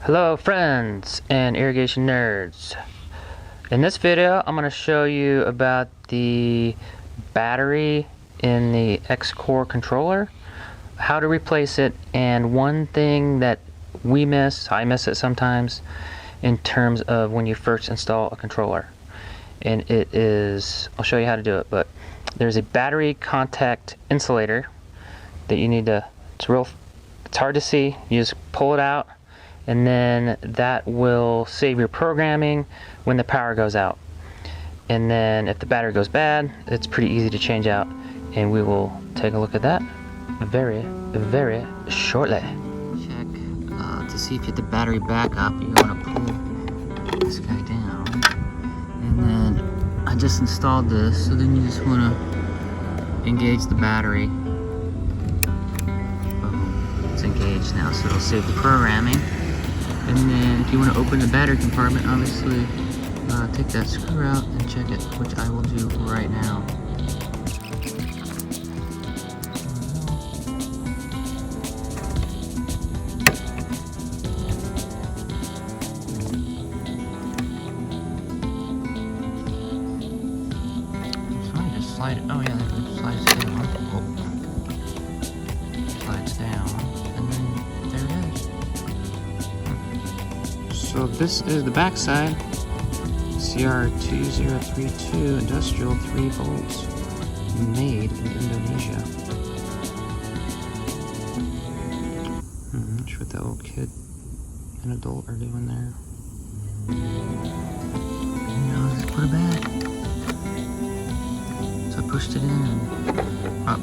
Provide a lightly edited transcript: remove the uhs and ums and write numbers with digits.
Hello friends and irrigation nerds. In this video I'm going to show you about the battery in the X-Core controller, how to replace it, and one thing that I miss it sometimes in terms of when you first install a controller. And it is, I'll show you how to do it, but there's a battery contact insulator that you need to, it's hard to see, you just pull it out, and then that will save your programming when the power goes out. And then if the battery goes bad, it's pretty easy to change out, and we will take a look at that very shortly. Check to see if you get the battery back up. You want to pull this guy down, and then I just installed this, so then you just want to engage the battery. Boom, it's engaged now, so it'll save the programming. And then if you want to open the battery compartment, obviously take that screw out and check it, which I will do right now. So I just slide it. Oh yeah, it slides down. Slides down, and then there it is. So this is the back side. CR2032 industrial 3 volts, made in Indonesia. Not sure what that little kid and adult are doing there. Now let's put it back. So I pushed it in and up.